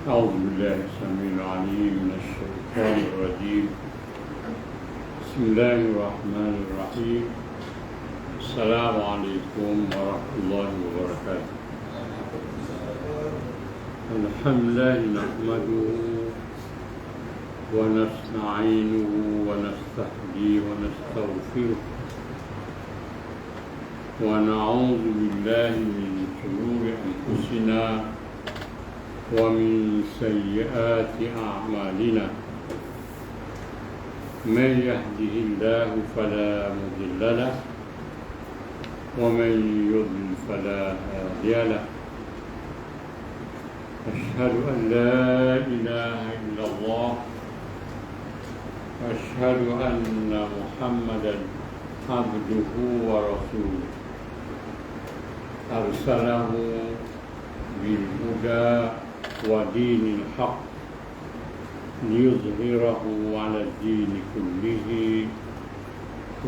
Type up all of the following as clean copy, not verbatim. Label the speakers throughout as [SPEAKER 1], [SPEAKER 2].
[SPEAKER 1] أعوذ بالله السميع العليم من الشيطان الرجيم. بسم الله الرحمن الرحيم. السلام عليكم ورحمة الله وبركاته. الحمد لله نحمده ونستعينه ونستهديه ونستغفره ونعوذ بالله من شرور أنفسنا ومن سيئات أعمالنا. من يهده الله فلا مضل له ومن يضلل فلا هادي له. أشهد أن لا إله إلا الله وأشهد أن محمدا عبده ورسوله أرسله بالهدى ودين الحق ليظهره على الدين كله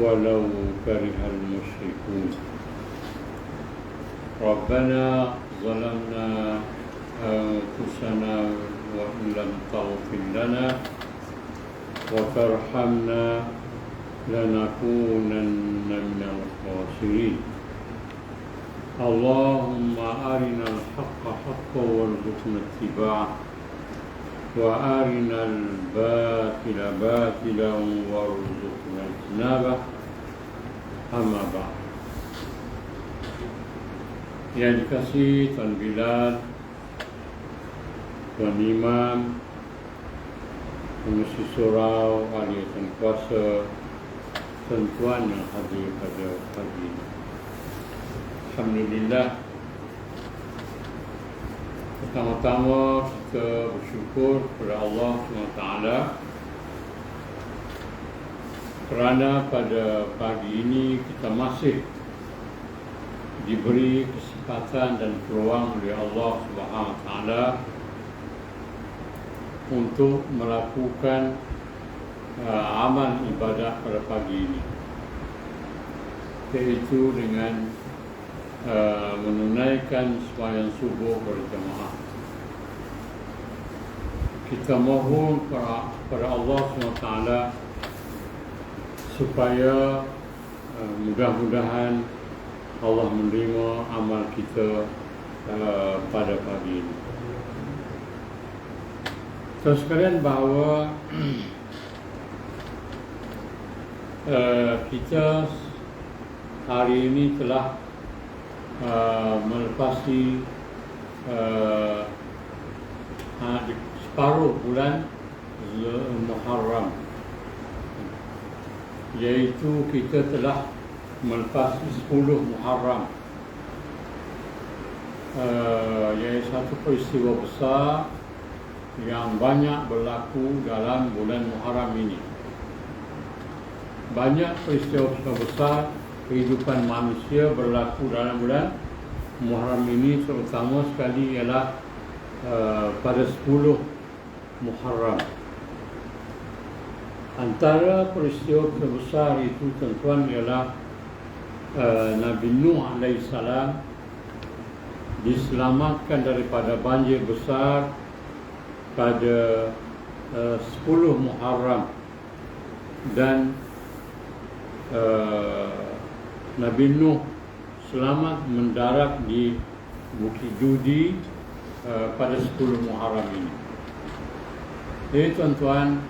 [SPEAKER 1] ولو كره المشركون. ربنا ظلمنا أنفسنا وإن لم تغفر لنا وترحمنا لنكونن من الخاسرين. اللهم أرنا الحق حقا وارزقنا اتباعه وأرنا الباطل باطلا وارزقنا اجتنابه. أما بعد. Yang dikasihi Tuan Bilal, Tuan Imam, Pengisi Surau, Ahli Tuan Kuasa, tuan-tuan yang hadir pada pagi ini. Alhamdulillah, pertama-tama kita bersyukur kepada Allah SWT kerana pada pagi ini kita masih diberi kesempatan dan peluang oleh Allah SWT untuk melakukan amal ibadah pada pagi ini, iaitu dengan menunaikan sembahyang subuh berjamaah. Kita mohon kepada Allah SWT supaya mudah-mudahan Allah menerima amal kita pada pagi ini. Terus sekalian bahawa kita hari ini telah melepasi separuh bulan Muharram, iaitu kita telah melepasi 10 Muharram, iaitu satu peristiwa besar yang banyak berlaku dalam bulan Muharram ini. Banyak peristiwa besar kehidupan manusia berlaku dalam bulan Muharram ini, terutama sekali ialah pada 10 Muharram. Antara peristiwa terbesar itu tuan-tuan ialah Nabi Nuh AS diselamatkan daripada banjir besar pada 10 Muharram, dan Nabi Nuh selamat mendarat di Bukit Dudi pada 10 Muharram ini. Jadi tuan-tuan,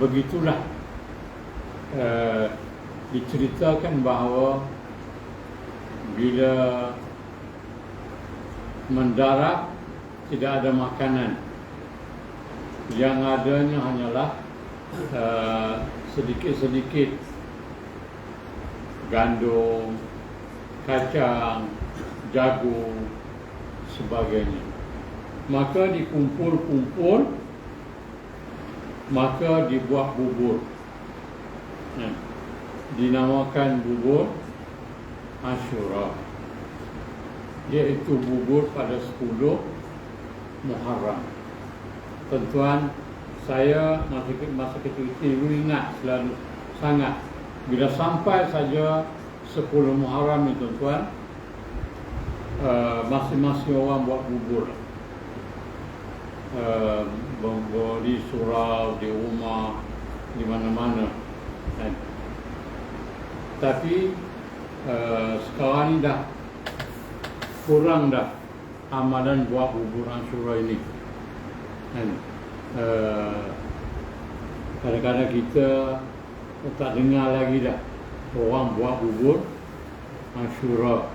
[SPEAKER 1] begitulah diceritakan bahawa bila mendarat tidak ada makanan, yang adanya hanyalah sedikit-sedikit gandum, kacang, jagung, sebagainya. Maka dikumpul-kumpul, maka dibuat bubur. Dinamakan bubur Ashura, iaitu bubur pada 10 Muharram. Tuan-tuan, saya masa kecil dulu ingat selalu sangat bila sampai saja 10 Muharram ni tuan-tuan, masing-masing orang buat bubur. di surau, di rumah, di mana-mana. Tapi sekarang ni dah kurang dah amalan buat bubur Ashura ini. Kadang-kadang kita tak dengar lagi dah orang buat bubur Ashura.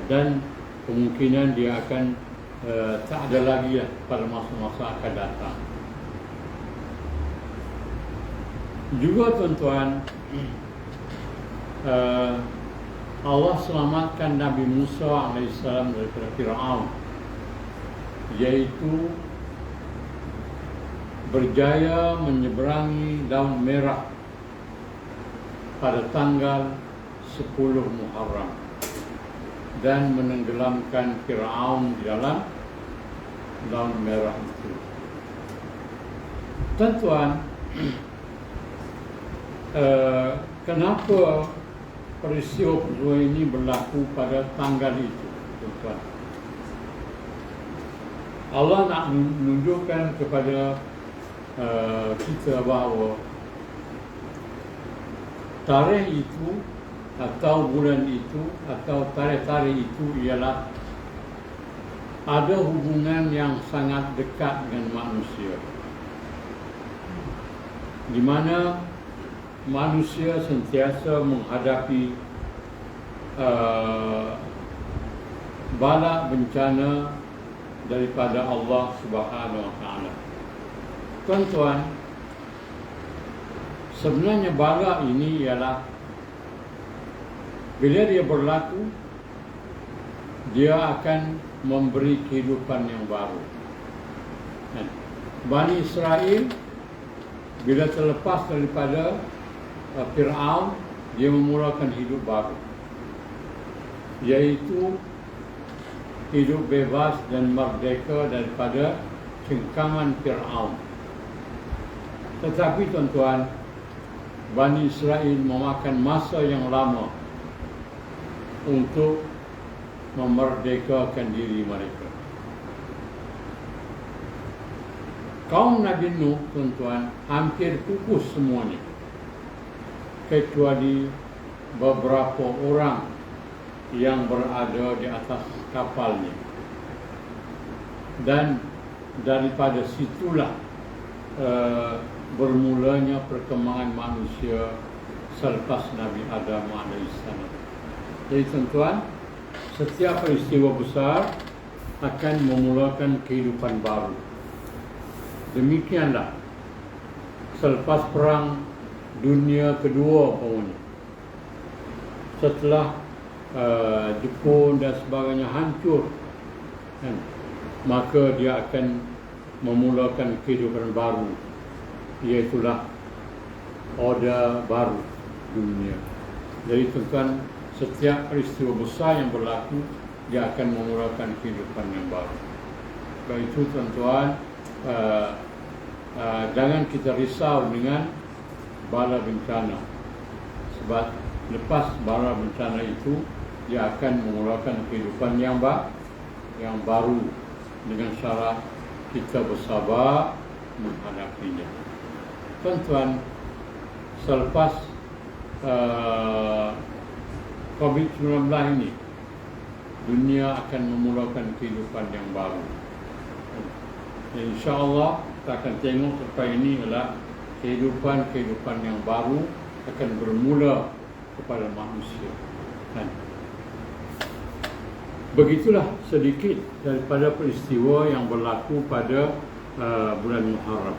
[SPEAKER 1] Dan kemungkinan dia akan tak ada lagi lah pada masa-masa akan datang. Juga tuan-tuan, Allah selamatkan Nabi Musa AS daripada Fir'aun, iaitu berjaya menyeberangi Laut Merah pada tanggal 10 Muharram dan menenggelamkan Fir'aun di dalam Laut Merah itu. Tuan-tuan, kenapa peristiwa ini berlaku pada tanggal itu, tuan-tuan? Allah nak menunjukkan kepada kita bahawa tarikh itu atau bulan itu atau tarikh-tarikh itu ialah ada hubungan yang sangat dekat dengan manusia, di mana manusia sentiasa menghadapi bala bencana daripada Allah Subhanahu Wa Taala. Tuan-tuan, sebenarnya bala ini ialah bila dia berlaku, dia akan memberi kehidupan yang baru. Bani Israel bila terlepas daripada Fir'aun, dia memulakan hidup baru, iaitu hidup bebas dan merdeka daripada cengkaman Fir'aun. Tetapi tuan-tuan, Bani Israel memakan masa yang lama untuk memerdekakan diri mereka. Kaum Nabi Nuh, tuan-tuan, hampir pupus semuanya, kecuali beberapa orang yang berada di atas kapalnya. Dan daripada situlah bermulanya perkembangan manusia selepas Nabi Adam AS. Jadi tuan-tuan, setiap peristiwa besar akan memulakan kehidupan baru. Demikianlah selepas perang dunia kedua pun, setelah Jepun dan sebagainya hancur, maka dia akan memulakan kehidupan baru, iaitulah order baru dunia. Jadi tuan-tuan, setiap peristiwa besar yang berlaku, dia akan memulakan kehidupan yang baru. Sebab itu tuan-tuan, jangan kita risau dengan bala bencana, sebab lepas bala bencana itu, dia akan memulakan kehidupan yang baru dengan syarat kita bersabar menghadapinya. Tuan-tuan, selepas COVID-19 ini, dunia akan memulakan kehidupan yang baru. InsyaAllah kita akan tengok lepas ini adalah kehidupan yang baru akan bermula kepada manusia. Begitulah sedikit daripada peristiwa yang berlaku pada bulan Muharram.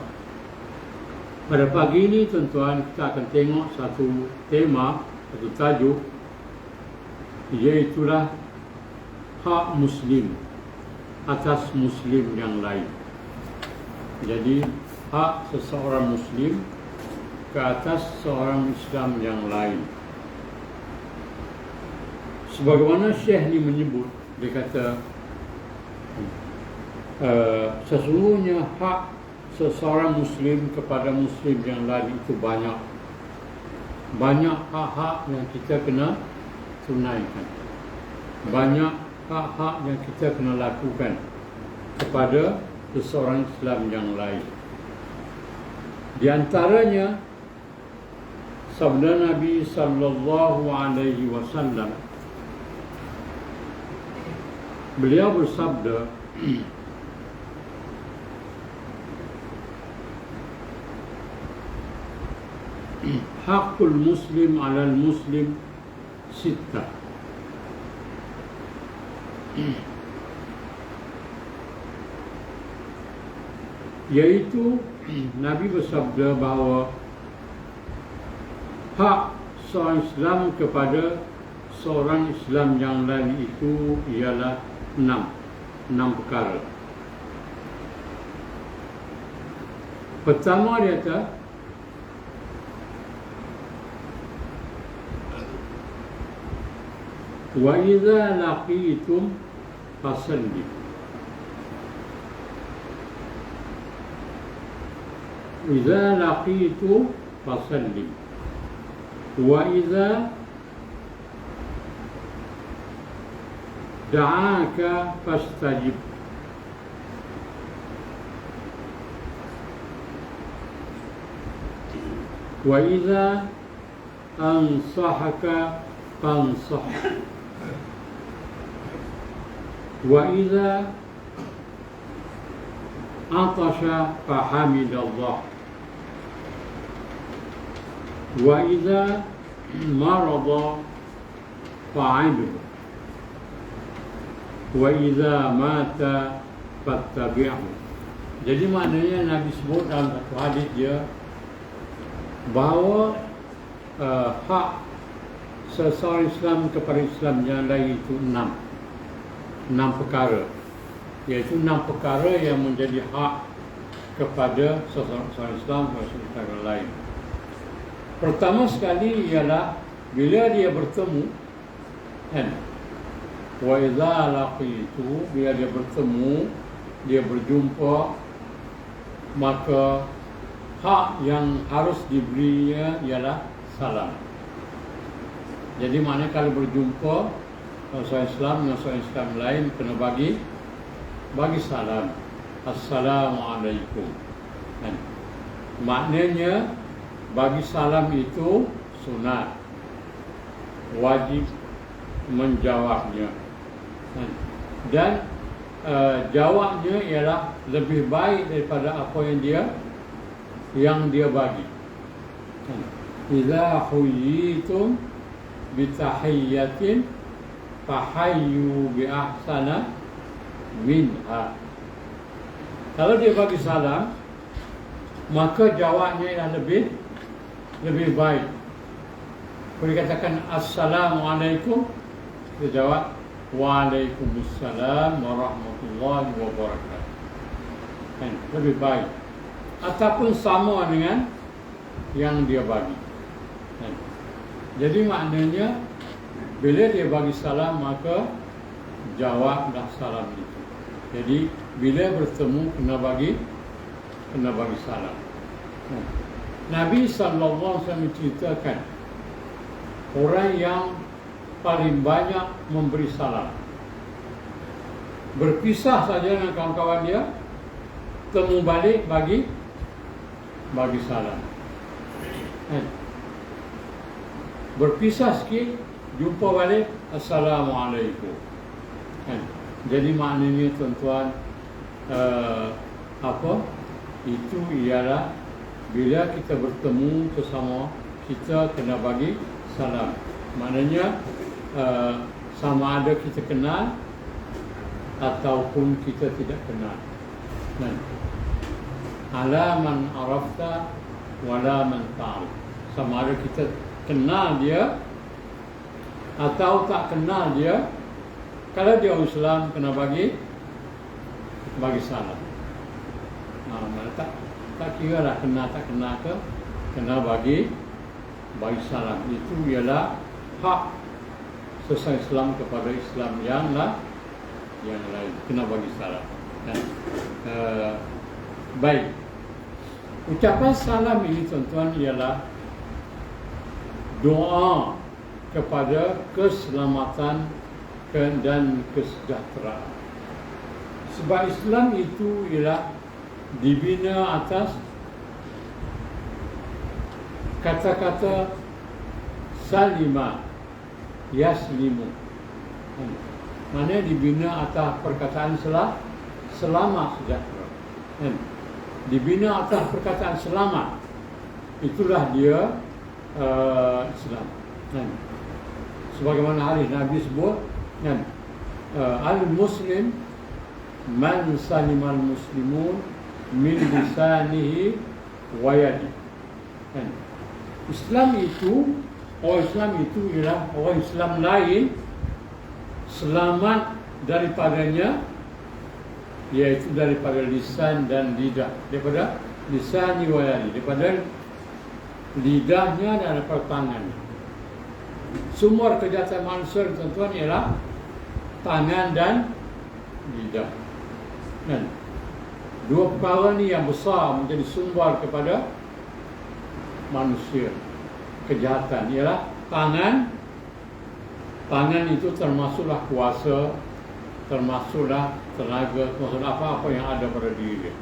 [SPEAKER 1] Pada pagi ini tuan-tuan, kita akan tengok satu tema, satu tajuk, iaitulah hak Muslim atas Muslim yang lain. Jadi hak seseorang Muslim ke atas seorang Islam yang lain. Sebagaimana Syekh ni menyebut, dia kata sesungguhnya hak seseorang Muslim kepada Muslim yang lain itu banyak hak-hak yang kita kena tunaikan, banyak hak-hak yang kita kena lakukan. kepada seseorang Islam yang lain. Di antaranya sabda Nabi sallallahu alaihi wasallam, beliau bersabda, hakul muslim alal muslim sittah. Yaitu Nabi bersabda bahawa hak seorang Islam kepada seorang Islam yang lain itu ialah enam perkara. Pertama dia kata, wa idza laqitum fasallim. Idza laqitu fasallim. Wa idza da'aka fastajib. Wa idza ansahaka fansah. Wa idza atasha fahamidallah. Wa idza marada fa'idhu. Wa idza mata fattabi'hu. Jadi maknanya Nabi sebut dalam satu hadis dia bahawa hak seseorang Islam kepada Islam yang lain itu enam perkara, iaitu 6 perkara yang menjadi hak kepada seseorang Islam kepada seseorang yang lain. Pertama sekali ialah bila dia bertemu, kan, wa idza laqitu, bila dia bertemu, dia berjumpa, maka hak yang harus diberinya ialah salam. Jadi maknanya kalau berjumpa seorang Islam dengan seorang Islam lain kena bagi salam. Assalamualaikum. Kan? Maknanya bagi salam itu sunat, wajib menjawabnya. Kan? Dan jawabnya ialah lebih baik daripada apa yang dia bagi. Kan? Idza huyitum bitahiyyatin fahayyu bi ahsana minha. Kalau dia bagi salam, maka jawabnya ialah lebih baik. Kalau dikatakan assalamualaikum, dia jawab waalaikumsalam warahmatullahi wabarakatuh. Kan? Lebih baik. Ataupun sama dengan yang dia bagi. Kan? Jadi maknanya bila dia bagi salam, maka jawablah salam itu. Jadi bila bertemu kena bagi salam. Nabi sallallahu alaihi wasallam menceritakan orang yang paling banyak memberi salam, berpisah saja dengan kawan-kawan dia, temu balik bagi salam. Berpisah sikit, jumpa balik, assalamualaikum. Jadi maknanya tuan-tuan, itu ialah bila kita bertemu bersama, kita kena bagi salam. Maknanya sama ada kita kenal ataupun kita tidak kenal. Ala man arafta wala man ta'rif. Sama ada kita kenal dia atau tak kenal dia. Kalau dia orang Islam, kena bagi salam. Tak kira lah kenal tak kenal ke, kena bagi salam. Itu ialah hak seseorang Islam kepada Islam yang lain, kena bagi salam. Baik, ucapan salam ini tuan-tuan ialah doa kepada keselamatan dan kesejahteraan. Sebab Islam itu ialah dibina atas kata-kata salima yaslimu. Mana dibina atas perkataan selamat sejahtera. Dibina atas perkataan selamat. Itulah dia Islam. Sebagaimana hadis Nabi sebut, al-muslim man salimal muslimun min lisanihi wa yadihi. Islam itu, orang Islam itu ialah orang Islam lain selamat daripadanya, iaitu daripada lisan dan lidah, daripada lisan wa yadi, daripada lidahnya dan daripada tangannya. Sumber kejahatan manusia, tuan-tuan, ialah tangan dan lidah. Dua perkara ni yang besar menjadi sumber kepada manusia kejahatan, ialah tangan. Tangan itu termasuklah kuasa, termasuklah tenaga, termasuklah apa-apa yang ada pada diri dia.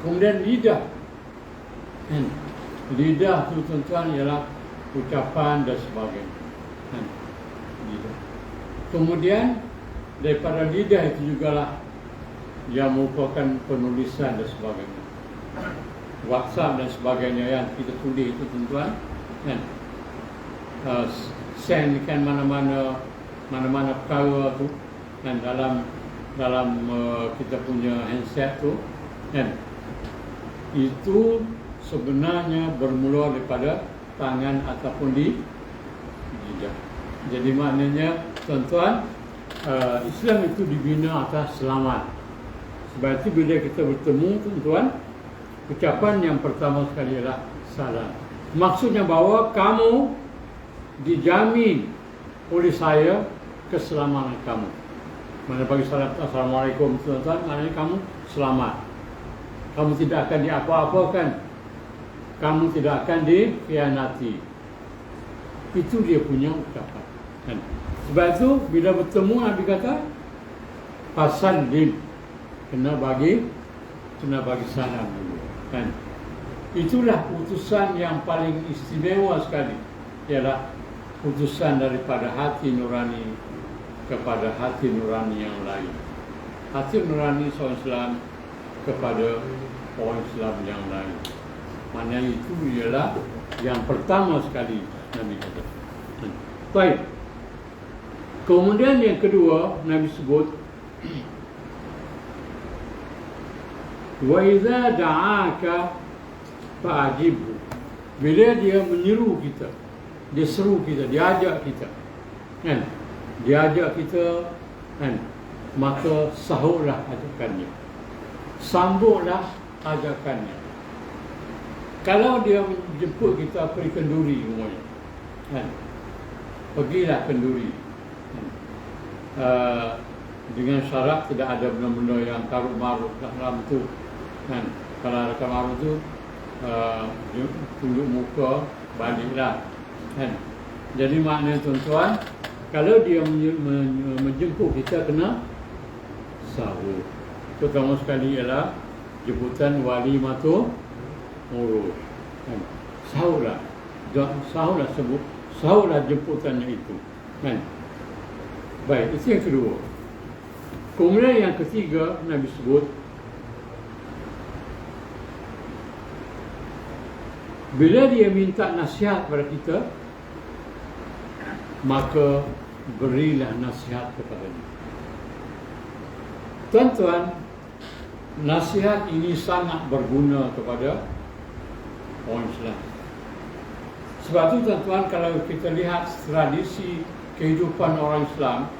[SPEAKER 1] Kemudian lidah. Lidah itu, tuan-tuan, ialah ucapan dan sebagainya. Lidah. Kemudian daripada lidah itu jugalah yang merupakan penulisan dan sebagainya, WhatsApp dan sebagainya yang kita tulis itu, tuan-tuan, send kan mana-mana perkara tu, dan dalam kita punya handset tu, itu sebenarnya bermula daripada tangan ataupun di lidah. Jadi maknanya, tuan-tuan, Islam itu dibina atas selamat. Sebab itu bila kita bertemu, tuan-tuan, ucapan yang pertama sekali ialah salam. Maksudnya bahawa kamu dijamin oleh saya keselamatan kamu. Mana bagi salam assalamualaikum, tuan-tuan, maknanya kamu selamat. Kamu tidak akan diapa-apakan. Kamu tidak akan dikhianati. Itu dia punya ucapan. Sebab itu bila bertemu, Nabi kata fasallim, kena bagi salam dulu. Itulah utusan yang paling istimewa sekali, ialah utusan daripada hati nurani kepada hati nurani yang lain. Hati nurani seorang Islam kepada orang Islam yang lain. Maknanya itu ialah yang pertama sekali Nabi kata. Baik. Kemudian yang kedua Nabi sebut, wa idza da'aka fa'ajibhu. Bila dia menyeru kita, dia seru kita, dia ajak kita, dia ajak kita, maka sahurlah ajakannya, sambutlah ajakannya. Kalau dia menjemput kita pergi kenduri semuanya, pergilah kenduri, dengan syarat tidak ada benda-benda yang karut marut dalam tu. Kalau ada karut marut tu, tunjuk muka, baliklah. Jadi maknanya, tuan-tuan, kalau dia menjemput kita, kena sahur. Pertama sekali ialah jemputan wali matu urus. Sahurlah, sahurlah jemputannya itu. Baik, itu yang kedua. Kemudian yang ketiga Nabi sebut, bila dia minta nasihat kepada kita, maka berilah nasihat kepadanya. Tuan-tuan, nasihat ini sangat berguna kepada orang Islam. Sebab itu, tuan-tuan, kalau kita lihat tradisi kehidupan orang Islam,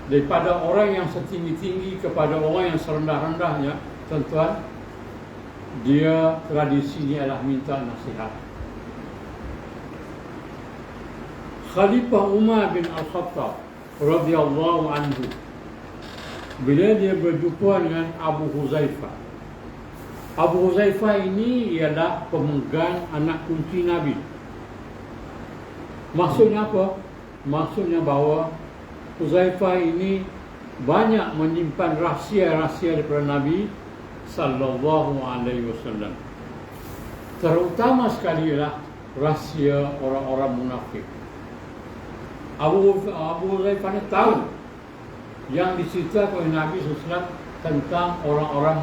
[SPEAKER 1] daripada orang yang setinggi-tinggi kepada orang yang serendah-rendahnya, tuan-tuan, dia tradisinya adalah minta nasihat. Khalifah Umar bin Al-Khattab radhiyallahu anhu, bila dia berjumpa dengan Abu Huzaifah. Abu Huzaifah ini ialah pemegang anak kunci Nabi. Maksudnya apa? Maksudnya bahawa Huzaifah ini banyak menyimpan rahsia-rahsia daripada Nabi sallallahu alaihi wasallam. Terutama sekali ialah rahsia orang-orang munafik. Abu Hudzaifah ni tahu yang diceritakan oleh Nabi SAW tentang orang-orang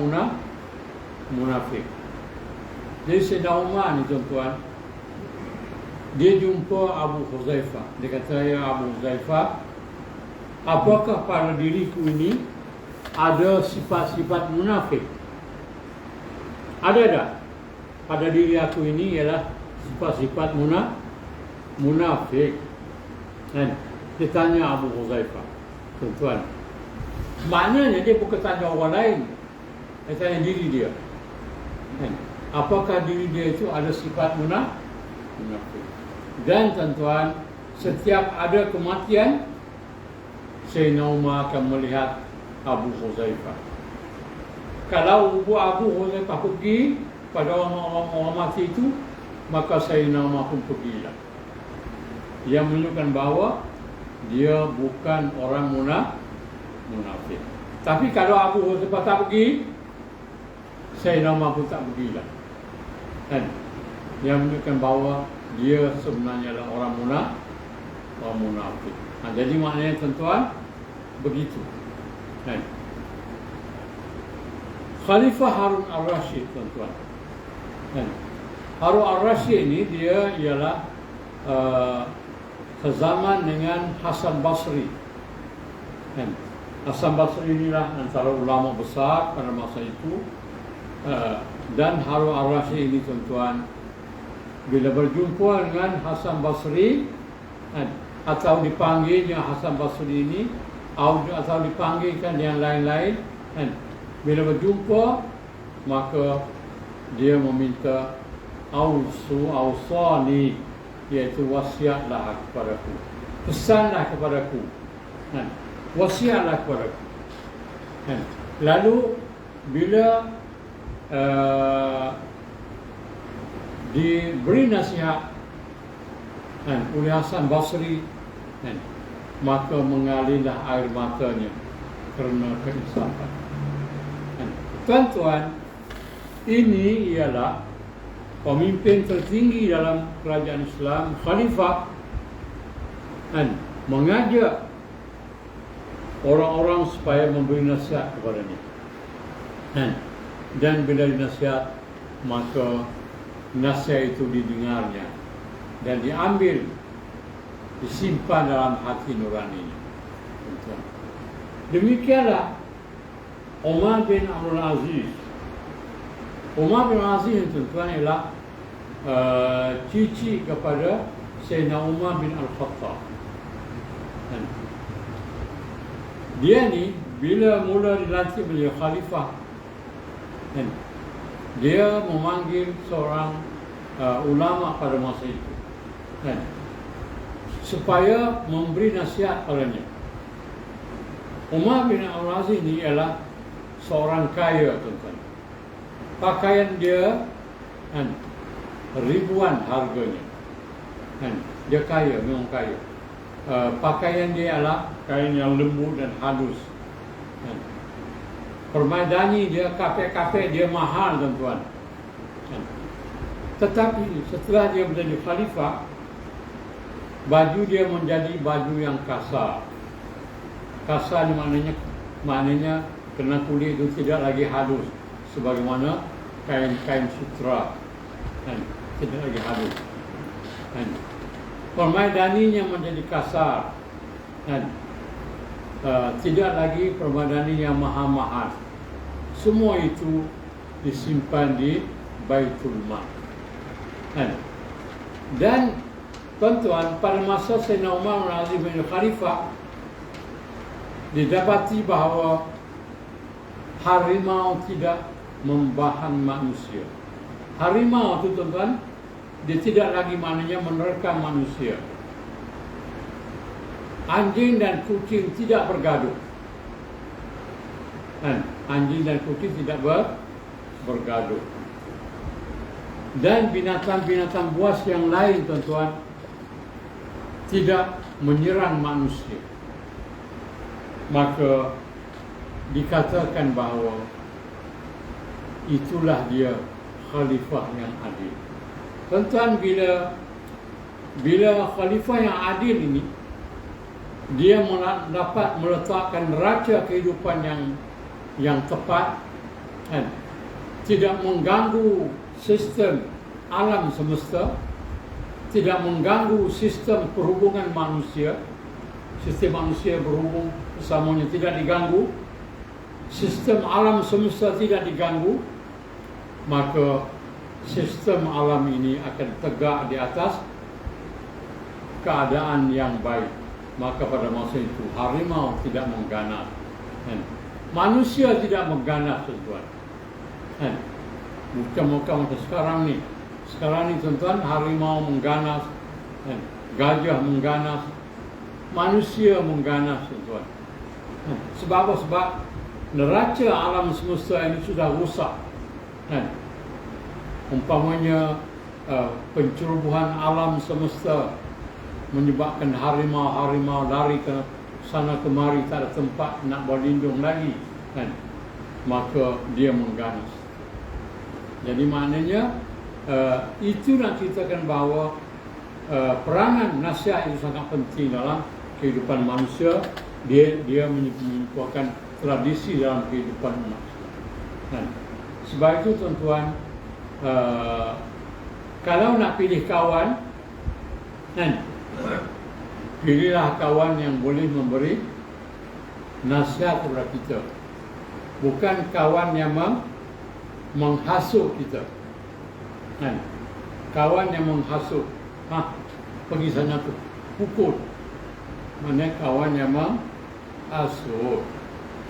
[SPEAKER 1] munafik. Jadi Sayyidina Umar ni tuan-tuan, dia jumpa Abu Hudzaifah. Dia kata, ya Abu Hudzaifah, apakah pada diriku ini ada sifat-sifat munafik? Ada tak? Pada diri aku ini ialah sifat-sifat munafik. Kan? Dia tanya Abu Hudzaifah, tuan-tuan. Maknanya dia bukan tanya orang lain, dia tanya diri dia. Kan? Apakah diri dia itu ada sifat munafik? Dan tuan-tuan, setiap ada kematian, Sayyidina Umar akan melihat Abu Hudzaifah. Kalau Abu Hudzaifah pergi pada orang mati itu, maka Sayyidina Umar pun pergilah. Yang menunjukkan bahawa dia bukan orang munafik. Tapi kalau Abu Hudzaifah tak pergi, Sayyidina Umar pun tak pergilah. Kan? Yang menunjukkan bahawa dia sebenarnya adalah orang munafik. Jadi maknanya tuan-tuan begitu. Kan? Khalifah Harun al-Rashid, tuan-tuan. Kan? Harun al-Rashid ini dia ialah sezaman dengan Hasan Basri. Kan? Hasan Basri inilah antara ulama besar pada masa itu. Dan Harun al-Rashid ini, tuan-tuan, bila berjumpa dengan Hasan Basri, atau dipanggilnya Hasan Basri ini, atau dipanggilkan yang lain-lain, bila berjumpa, maka dia meminta awsani, iaitu wasiatlah kepadaku, pesanlah kepadaku, wasiatlah kepadaku. Lalu bila diberi nasihat oleh Hasan Basri, maka mengalirlah air matanya kerana keinsafan. Tuan-tuan, ini ialah pemimpin tertinggi dalam kerajaan Islam, khalifah, mengajak orang-orang supaya memberi nasihat kepadanya. Dan bila dinasihat, maka nasihat itu didengarnya dan diambil, disimpan dalam hati nuraninya. Demikianlah Umar bin Abdul Aziz. Umar bin Aziz itu, tuan, ialah cici kepada Sayyidina Umar bin Al-Khattab. Dia ni bila mula dilantik menjadi khalifah, dia memanggil seorang ulama pada masa itu, supaya memberi nasihat padanya. Umar bin Abdul Aziz ini ialah seorang kaya, tuan-tuan. Pakaian dia ribuan harganya. Dia kaya, memang kaya. Pakaian dia adalah kain yang lembut dan halus. Permadani dia, kapek-kapek dia mahal, tuan-tuan. Tetapi setelah dia menjadi khalifah, baju dia menjadi baju yang kasar. Kasar ni maknanya kerana kulit itu tidak lagi halus sebagaimana kain-kain sutra, tidak lagi halus. Permadaninya menjadi kasar, tidak lagi permadani yang mahal-mahal. Semua itu disimpan di Baitul Mal. Dan tuan-tuan, pada masa Sayyidina Umar bin Aziz bin Khalifah, didapati bahawa harimau tidak membahan manusia. Harimau itu, tuan-tuan, dia tidak lagi maknanya menerkam manusia. Anjing dan kucing tidak bergaduh. Anjing dan kucing tidak bergaduh. Dan binatang-binatang buas yang lain, tuan-tuan, tidak menyerang manusia. maka dikatakan bahawa itulah dia khalifah yang adil. Tuan-tuan, bila khalifah yang adil ini, dia dapat meletakkan raca kehidupan yang tepat, kan? Tidak mengganggu sistem alam semesta, tidak mengganggu sistem perhubungan manusia. Sistem manusia berhubung bersamanya tidak diganggu, sistem alam semesta tidak diganggu, maka sistem alam ini akan tegak di atas keadaan yang baik. Maka pada masa itu harimau tidak mengganas, manusia tidak mengganas, tuan-tuan. Bukan sekarang ni. Sekarang ni, tuan-tuan, harimau mengganas, gajah mengganas, manusia mengganas, tuan-tuan. Sebab apa? Sebab neraca alam semesta ini sudah rusak. Umpamanya pencerobohan alam semesta menyebabkan harimau lari ke sana kemari, tak ada tempat nak berlindung lagi, maka dia mengganas. Jadi maknanya itu nak ceritakan bahawa peranan nasihat itu sangat penting dalam kehidupan manusia. Dia merupakan tradisi dalam kehidupan manusia. Sebab itu, tuan-tuan, kalau nak pilih kawan, pilihlah kawan yang boleh memberi nasihat kepada kita, bukan kawan yang menghasut kita. Kawan yang menghasut, pergi sana tu, pukul. Mana kawan yang menghasut.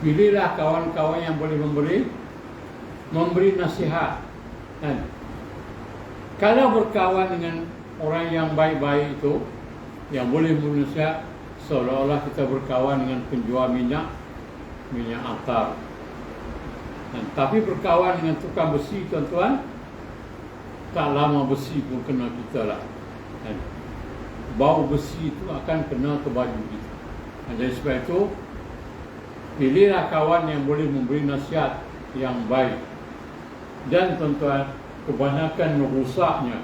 [SPEAKER 1] Pilihlah kawan-kawan yang boleh memberi nasihat. Kalau berkawan dengan orang yang baik-baik itu, yang boleh menasihat, seolah-olah kita berkawan dengan penjual minyak atar. Tapi berkawan dengan tukang besi, tuan-tuan, tak lama besi pun kena kita lah. Bau besi itu akan kena ke baju kita. Jadi sebab itu, pilihlah kawan yang boleh memberi nasihat yang baik. Dan, tuan-tuan, kebanyakan merusaknya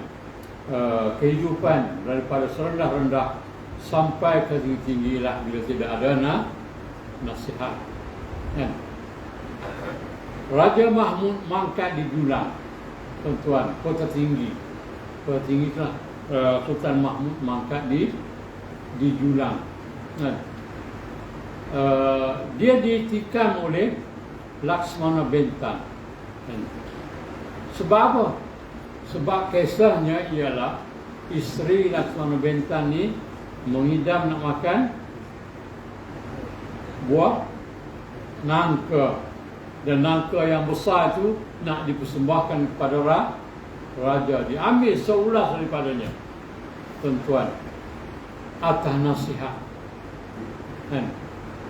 [SPEAKER 1] kehidupan daripada serendah-rendah sampai ke tinggi-tinggi lah bila tidak ada nasihat. Raja Mahmud mangkat di Julang, tuan-tuan, kota tinggi itulah. Sultan Mahmud mangkat di Julang. Dia ditikam oleh Laksmana Bentang. Sebab apa? Sebab kisahnya ialah isteri Laksmana Bentang ni mengidam nak makan buah nangka, dan nangka yang besar itu nak dipersembahkan kepada raja. Diambil seulas daripadanya, tuan-tuan, atas nasihat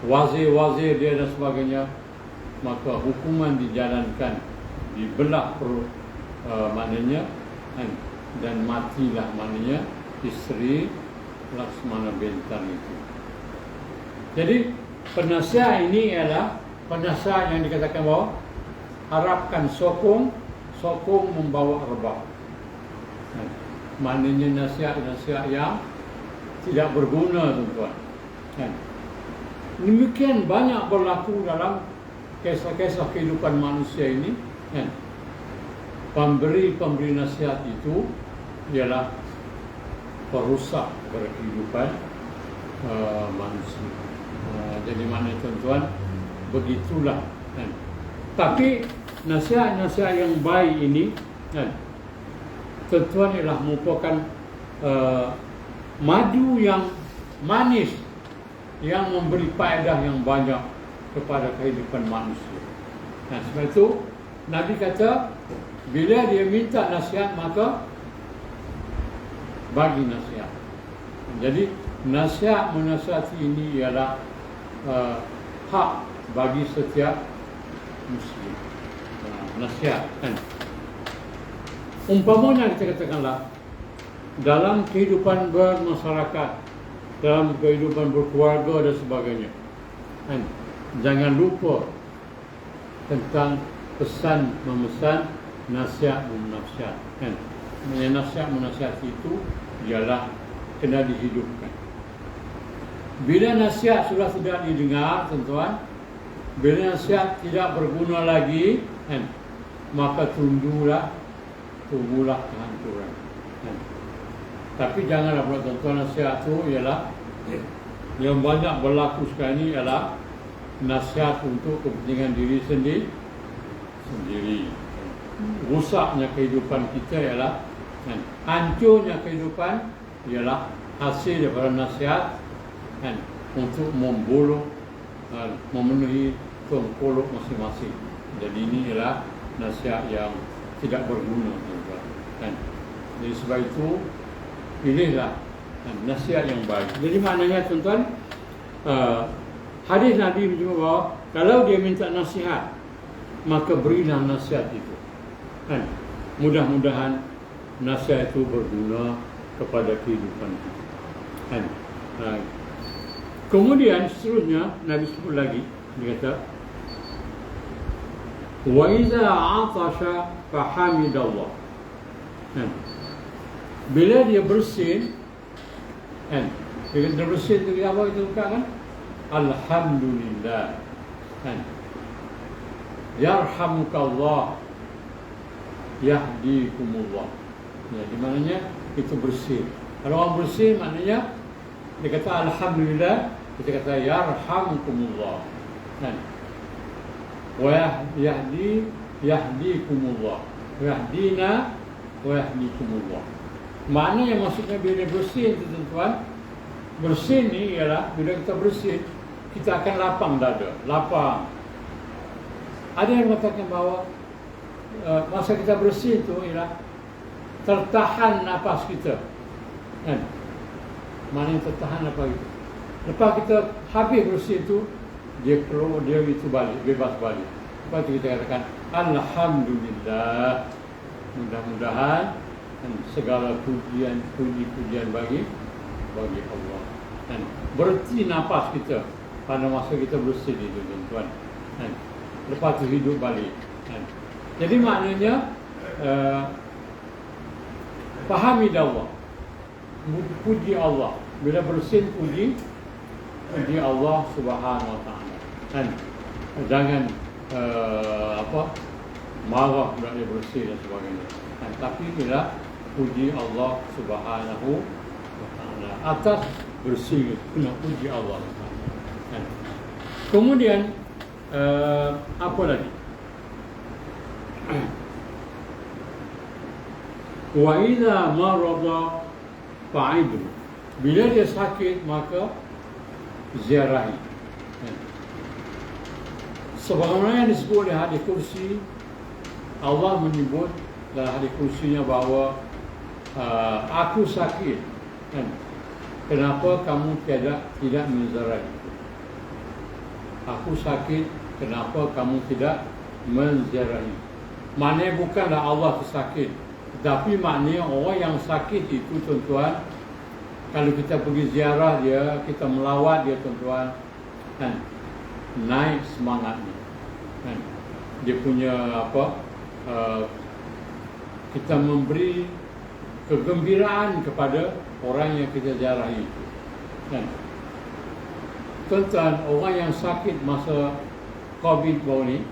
[SPEAKER 1] wazir-wazir dia dan sebagainya. Maka hukuman dijalankan, dibelah perut, maknanya, dan matilah, maknanya, isteri Laksmana Bentang itu. Jadi penasihat ini ialah penasihat yang dikatakan bahawa harapkan sokong membawa rebah. Maknanya nasihat-nasihat yang tidak berguna, tuan-tuan. Demikian banyak berlaku dalam kisah-kisah kehidupan manusia ini. Pemberi nasihat itu ialah perusak kepada kehidupan manusia. Jadi mana, tuan-tuan, begitulah. Tapi nasihat-nasihat yang baik ini, tuan-tuan, ialah merupakan madu yang manis yang memberi faedah yang banyak kepada kehidupan manusia. Sebab itu Nabi kata, bila dia minta nasihat, maka bagi nasihat. Jadi nasihat menasihati ini ialah hak bagi setiap Muslim. Nasihat, umpamanya kita katakanlah dalam kehidupan bermasyarakat, dalam kehidupan berkeluarga dan sebagainya, kan? Jangan lupa tentang pesan memesan, nasihat menasihat, kan? Nasihat menasihat itu ialah kena dihidupkan. Bila nasihat sudah tidak didengar, tuan-tuan, bila nasihat tidak berguna lagi, kan? Maka tumbuhlah kehancuran. Kan? Tapi janganlah pula tuan-tuan, nasihat itu ialah yang banyak berlaku sekarang ini ialah nasihat untuk kepentingan diri sendiri. Rusaknya kehidupan kita ialah, kan, hancurnya kehidupan ialah hasil daripada nasihat, kan, untuk memenuhi tongkolok masing-masing. Jadi ini ialah nasihat yang tidak berguna, kan. Jadi sebab itu pilihlah, kan, nasihat yang baik. Jadi maknanya tuan-tuan, hadis Nabi menyebut bahawa kalau dia minta nasihat, maka berilah nasihat itu, kan. Mudah-mudahan nasihat itu berguna kepada kehidupan kita, kan. Kemudian seterusnya Nabi sebut lagi, dia kata, wa iza atasha fahamidallah, kan. Bila dia bersin, kan, dia bersin itu apa itu kan? Alhamdulillah, kan. Yarhamukallah, yahdikumullah. Jadi maknanya itu bersih. Kalau orang bersih maknanya dia kata alhamdulillah, kita kata yarhamukumullah, kan. Wa yahdikumullah, yahdina wa yahdikumullah. Maknanya maksudnya bila bersih itu tuan-tuan, bersih ni ialah bila kita bersih, kita akan lapang dada, lapang. Ada yang mengatakan bahawa masa kita bersih itu ialah tertahan nafas kita, kan. Maknanya tertahan apa itu. Lepas kita habis bersih itu, dia keluar, dia itu balik, bebas balik. Lepas itu kita katakan alhamdulillah, mudah-mudahan, kan, segala puji-pujian bagi Allah, kan. Berhenti nafas kita pada masa kita bersih itu, tuan-tuan, kan. Lepas itu hidup balik, kan. Jadi maknanya fahami Allah, puji Allah. Bila bersin puji Allah Subhanahu Wa Taala, kan. Jangan marah bila dia bersih dan sebagainya, kan. Tapi bila puji Allah Subhanahu Wa Taala atas bersih, kena puji Allah, kan. Kemudian apa lagi? Wa idza marada fa'idu. Bila dia sakit maka ziarahi. Sebagaimana yang disebut di hadis kursi, Allah menyebut dalam hadis kursinya bahawa aku sakit, kan. Kenapa kamu tidak menziarahi? Aku sakit, kenapa kamu tidak menziarahi? Maknanya bukanlah Allah sakit, tetapi maknanya orang yang sakit itu, tuan-tuan, kalau kita pergi ziarah dia, kita melawat dia, tuan-tuan, kan, naik semangatnya, kan. Dia punya kita memberi kegembiraan kepada orang yang kita ziarahi itu, kan. Tuan-tuan, orang yang sakit masa COVID baru ni,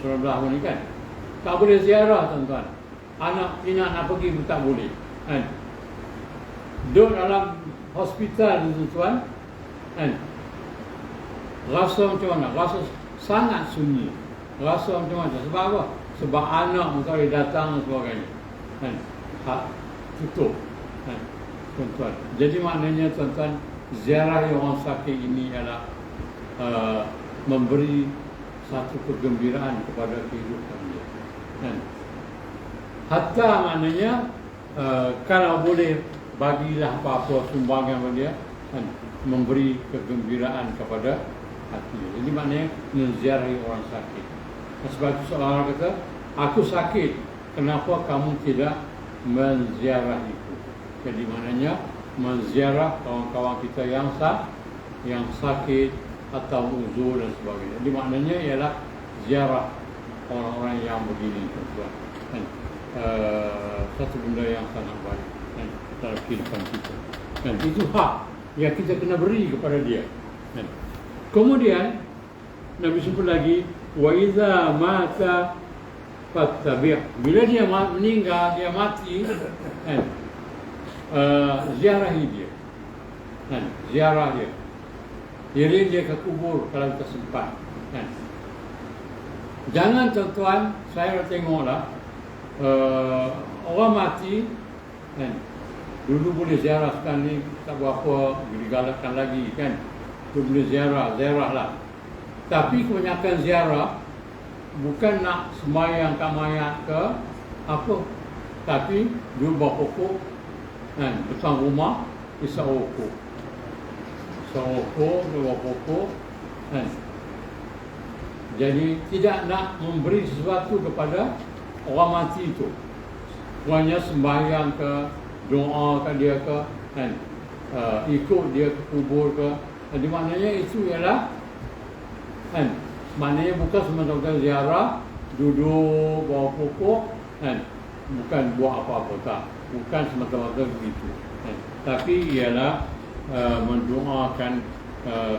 [SPEAKER 1] 19 ni, kan, tak boleh ziarah, tuan-tuan. Anak nak pergi pun tak boleh, kan. Duduk dalam hospital, tuan-tuan, kan. Rasa macam mana? Rasa sangat sunyi. Rasa macam mana? Sebab apa? Sebab anak pun tak boleh datang dan sebagainya, kan. Tutup, kan, tuan-tuan. Jadi maknanya, tuan-tuan, ziarah orang sakit ini adalah memberi satu kegembiraan kepada kehidupan dia, kan. Hatta maknanya kalau boleh bagilah apa-apa sumbangan kepada dia, kan, memberi kegembiraan kepada hati dia. Jadi maknanya menziarahi orang sakit. Sebab itu seorang kata, aku sakit, kenapa kamu tidak menziarahiku? Jadi maknanya menziarah kawan-kawan kita yang sakit, atau uzur dan sebagainya. Jadi maknanya ialah ziarah orang-orang yang begini, tuan-tuan. Kan? Satu benda yang sangat baik kan? Dalam kehidupan kita. Kan? Itu hak yang kita kena beri kepada dia. Kan? Kemudian Nabi sebut lagi, wa iza mata fattabi'. Bila dia meninggal, dia mati, kan? Ziarahi dia. Kan? Ziarah dia. Kirim dia ke kubur kalau kita sempat. Kan? Jangan tuan-tuan, saya tengoklah orang mati, kan? Dulu boleh ziarah, sekarang ni tak berapa digalakkan lagi, kan? Dulu boleh ziarah lah. Tapi kebanyakan ziarah bukan nak sembahyang kat mayat ke apa, tapi dulu bawa pokok, kan? Besar rumah, isap rokok. Bawa pokok, kan? Jadi tidak nak memberi sesuatu kepada orang mati itu. Hanya sembahyang ke, doa ke dia ke, kan? Ikut dia ke kubur ke. Jadi maknanya itu ialah, kan? Maknanya bukan semata-mata ziarah, duduk bawa pokok, kan? Bukan buat apa-apa, tak. Bukan semata-mata begitu, kan? Tapi ialah mendoakan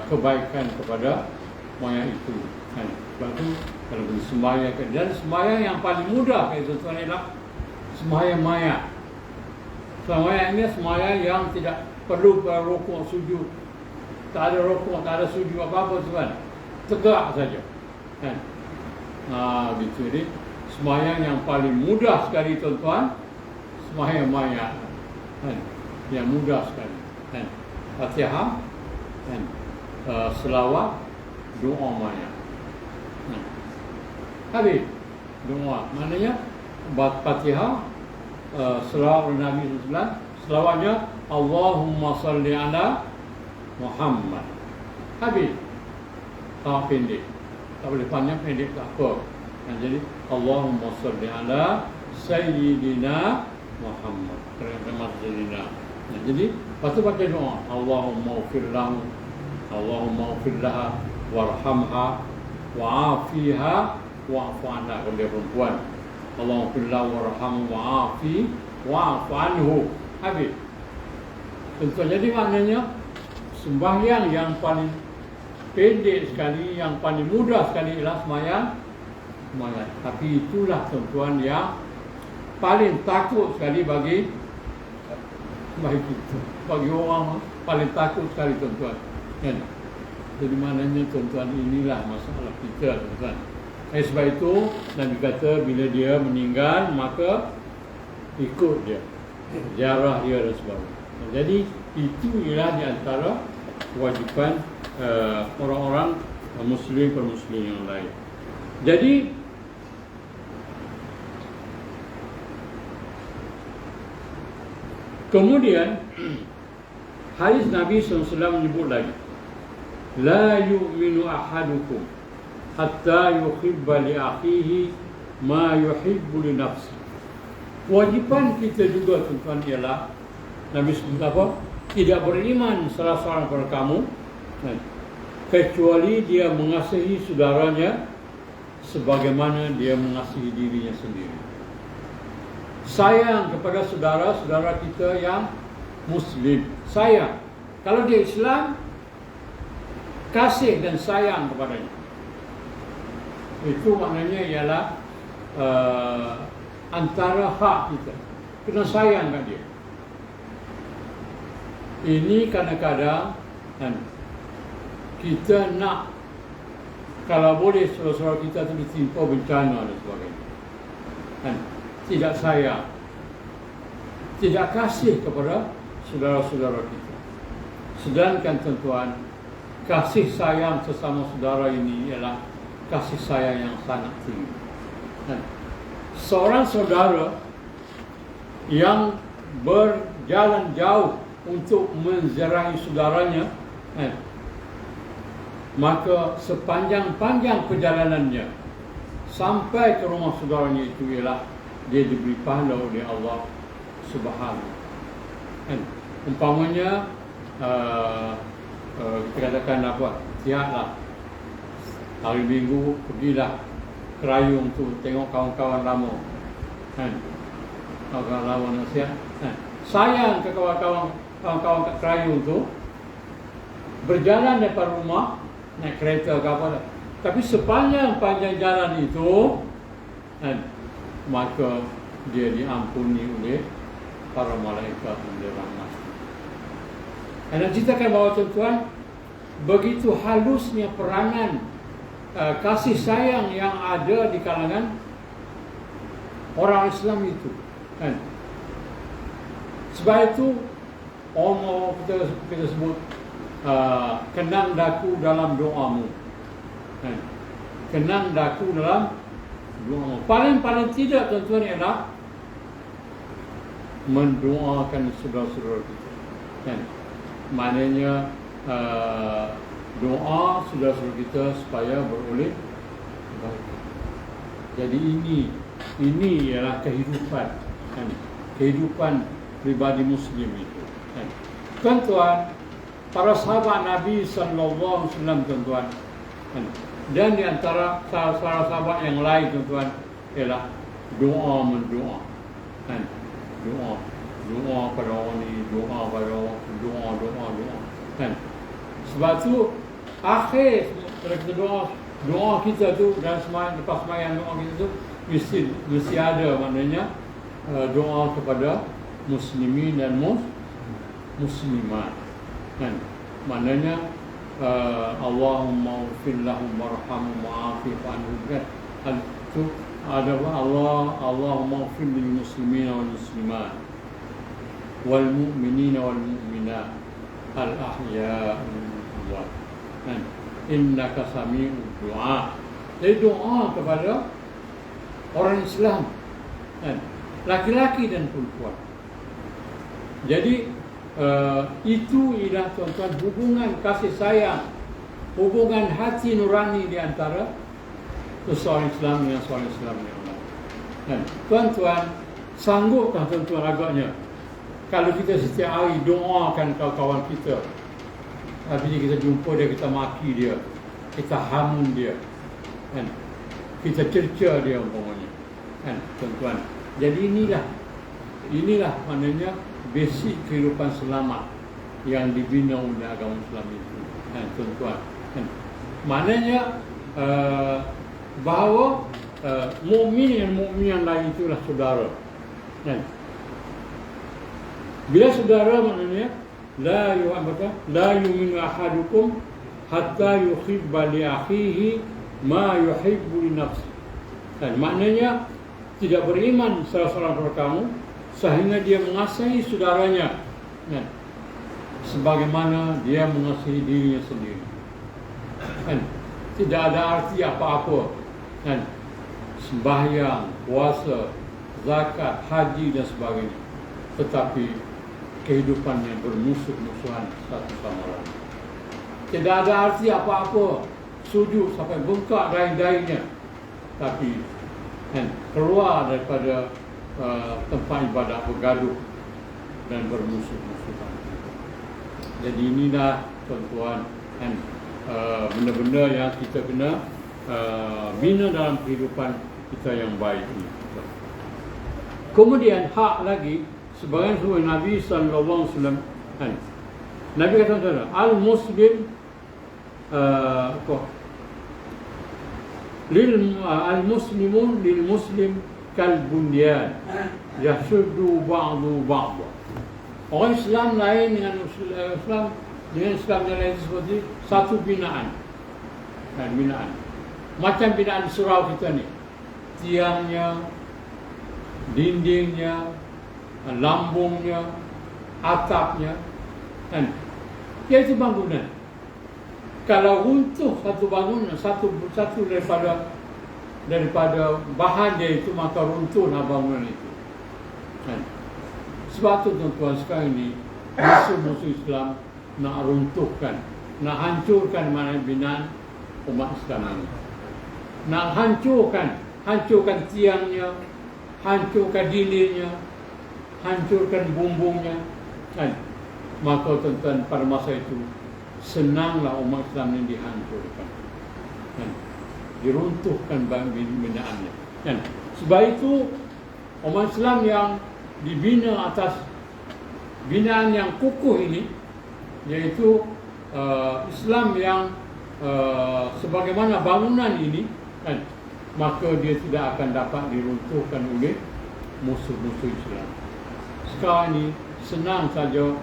[SPEAKER 1] kebaikan kepada mayat itu, kan? Sebab itu kalau boleh sembahyang, dan sembahyang yang paling mudah tuan-tuan ialah sembahyang mayat. Sembahyang ini sembahyang yang tidak perlu rukuk sujud, tak ada rukuk, tak ada sujud apa-apa, tuan. Tegak saja, kan? Gitu. Jadi sembahyang yang paling mudah sekali, tuan-tuan, sembahyang mayat, kan? Yang mudah sekali, kan? Fatihah, kan? Selawat, doa mayat. Habis doa, maknanya Fatihah, selawat Nabi SAW, selawatnya Allahumma salli ala Muhammad. Habis. Tak pendek, tak boleh panjang, pendek tak apa. Jadi Allahumma salli ala Sayyidina Muhammad. Kerana Sayyidina. Jadi lepas tu baca doa, Allahumma ufir lahu, Allahumma ufir laha, warhamha, wa'afiha, wa'afu anha. Kalau dia perempuan, Allahumma ufir lahu, warhamhu, wa'afi, wa'afu anhu. Habis. Tentu. Jadi maknanya sembahyang yang paling pendek sekali, yang paling mudah sekali ialah sembahyang mayat. Tapi itulah tuan-tuan yang paling takut sekali bagi kita, bagi orang paling takut sekali, tuan-tuan, kan? Jadi maknanya tuan-tuan, inilah masalah kita, tuan-tuan. Sebab itu Nabi kata bila dia meninggal maka ikut dia, ziarah dia dan sebagainya. Jadi itu ialah di antara kewajipan orang-orang Muslim per-Muslim yang lain. Jadi kemudian hadis Nabi SAW menyebut lagi, la yu'minu ahadukum hatta yuhibba li akhihi ma yuhibbu li nafsi. Kewajipan kita juga, tuan-tuan, ialah Nabi sebut apa? Tidak beriman salah seorang daripada kamu kecuali dia mengasihi saudaranya sebagaimana dia mengasihi dirinya sendiri. Sayang kepada saudara-saudara kita yang Muslim. Sayang. Kalau dia Islam, kasih dan sayang kepadanya. Itu maknanya ialah antara hak kita. Kena sayang kat dia. Ini kadang-kadang kan, kita nak, kalau boleh saudara-saudara kita tu ditimpa bencana dan sebagainya, kan, tidak sayang, tidak kasih kepada saudara-saudara kita. Sedangkan tuan-tuan, kasih sayang sesama saudara ini ialah kasih sayang yang sangat tinggi. Kan? Seorang saudara yang berjalan jauh untuk menziarahi saudaranya, maka sepanjang-panjang perjalanannya sampai ke rumah saudaranya itu ialah dia diberi pahala oleh Allah Subhanahu. Umpamanya kita katakan apa, istiadlah. Hari Minggu pergilah Kerayung tu tengok kawan-kawan lama. Kan? Kawan-kawan lama nasihat. Kan? Sayang ke kawan-kawan kat Kerayung tu berjalan daripada rumah naik kereta ke apa dah. Tapi sepanjang jalan itu kan, maka dia diampuni oleh para malaikat yang dirahmati. Dan ceritakan bahawa tuan-tuan, begitu halusnya peranan kasih sayang yang ada di kalangan orang Islam itu kan. Sebab itu kita sebut kenang daku dalam doamu kan. Kenang daku dalam doamu. Paling tidak tuan-tuan ialah mendoakan saudara-saudara kita kan. Maknanya doa saudara-saudara kita supaya beroleh kebaikan. Jadi ini ialah kehidupan kan? Kehidupan pribadi Muslim itu kan? Tuan-tuan, para sahabat Nabi sallallahu alaihi wasallam tuan-tuan kan? Dan di antara sahabat yang lain tuan-tuan ialah mendoa kan? Doa pada orang ni, doa pada orang, doa kan. Sebab tu akhir kalau kita doa kita tu dan lepas sembahyang doa kita tu mesti ada maknanya doa kepada muslimin dan muslimat kan. Maknanya Allahumma ighfir lahum warhamhum wa'afi anhum kan. Itu ada Allahumma ighfir lil muslimin wal muslimat wal mu'minina wal mu'minat al ahya'i minhum kan. Innaka sami'ud du'a. Jadi doa kepada orang Islam kan, laki-laki dan perempuan. Jadi itu ialah tuan-tuan hubungan kasih sayang, hubungan hati nurani di antara seorang Islam dengan seorang Islam yang lain kan. Tuan-tuan, sanggupkah tuan-tuan agaknya kalau kita setiap hari doakan kawan-kawan kita, tapi kita jumpa dia, kita maki dia, kita hamun dia kan, kita cerca dia umpamanya kan tuan-tuan. Jadi inilah maknanya basic kehidupan selamat yang dibina oleh agama Islam itu kan tuan-tuan kan. Maknanya bahawa mukmin dan mukmin yang lain itulah saudara kan. Bila saudara maknanya la yu'minu ahadukum hatta yuhibba li akhihi ma yuhibbu li nafsihi. Dan maknanya tidak beriman salah seorang daripada kamu sehingga dia mengasihi saudaranya kan, sebagaimana dia mengasihi dirinya sendiri kan. Tidak ada arti apa-apa kan, sembahyang, puasa, zakat, haji dan sebagainya, tetapi kehidupannya bermusuh-musuhan satu sama lain. Tidak ada arti apa-apa sujud sampai bengkak dahi-dahinya, tapi kan, keluar daripada tempat ibadah bergaduh dan bermusuh-musuhan. Jadi inilah tuan-tuan kan, benda-benda yang kita kena bina dalam kehidupan kita yang baik ini. Kemudian hak lagi sebagian sunnah Nabi sallallahu alaihi wasallam kan. Nabi kata al-muslim al-muslimun lil muslim kal bunyan yashuddu ba'du ba'da. Orang Islam lain dengan Islam yang lain seperti satu binaan kan, binaan macam binaan surau kita ni, tiangnya, dindingnya, lambungnya, atapnya kan, iaitu bangunan. Kalau runtuh satu bangunan, satu daripada bahan dia itu, maka runtuhlah bangunan itu kan. Sebab tu tuan-tuan sekarang ini musuh-musuh Islam nak runtuhkan, nak hancurkan mana binaan umat Islam ini, nak hancurkan tiangnya, hancurkan dindingnya, hancurkan bumbungnya kan. Maka tuan-tuan pada masa itu senanglah umat Islam ini dihancurkan, kan? Diruntuhkan binaannya, kan? Sebab itu umat Islam yang dibina atas binaan yang kukuh ini, yaitu Islam yang sebagaimana bangunan ini, kan, maka dia tidak akan dapat diruntuhkan oleh musuh-musuh Islam. Sekarang ini senang saja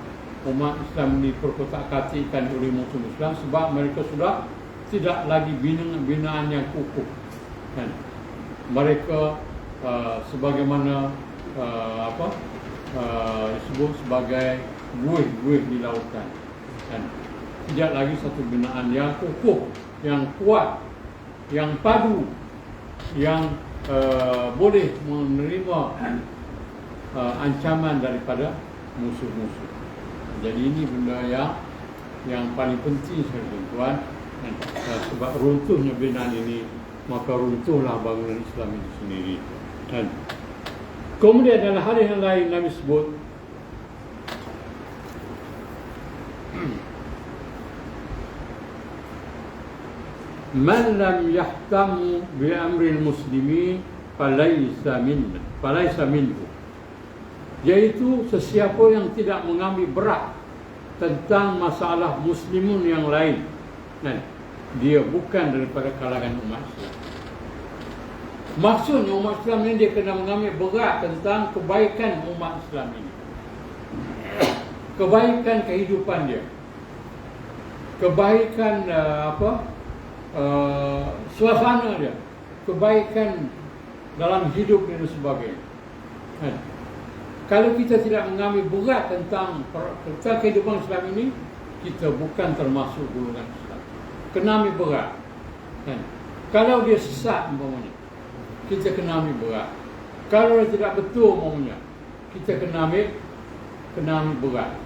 [SPEAKER 1] umat Islam diperkotak-katikkan oleh musuh Islam sebab mereka sudah tidak lagi binaan yang kukuh, kan? Mereka sebagaimana disebut sebagai buih-buih di lautan, kan? Tidak lagi satu binaan yang kukuh, yang kuat, yang padu, yang boleh menerima ancaman daripada musuh-musuh. Jadi ini benda yang paling penting sekali, tuan. Sebab runtuhnya binaan ini, maka runtuhlah bangunan Islam itu sendiri. Dan kemudian dalam hadis yang lain Nabi sebut, man lam yahtamu bi amril muslimin falaysa minhu, yaitu sesiapa yang tidak mengambil berat tentang masalah muslimun yang lain, kan? Dia bukan daripada kalangan umat Islam. Maksudnya umat Islam ini dia kena mengambil berat tentang kebaikan umat Islam ini, kebaikan kehidupan dia, kebaikan suasana dia, kebaikan dalam hidup dan sebagainya, kan? Kalau kita tidak mengambil berat tentang kehidupan Islam ini, kita bukan termasuk golongan Islam. Kena ambil berat, kan? Kalau dia sesat umpamanya, kita kena ambil berat. Kalau dia tidak betul umpamanya, kita kena ambil berat.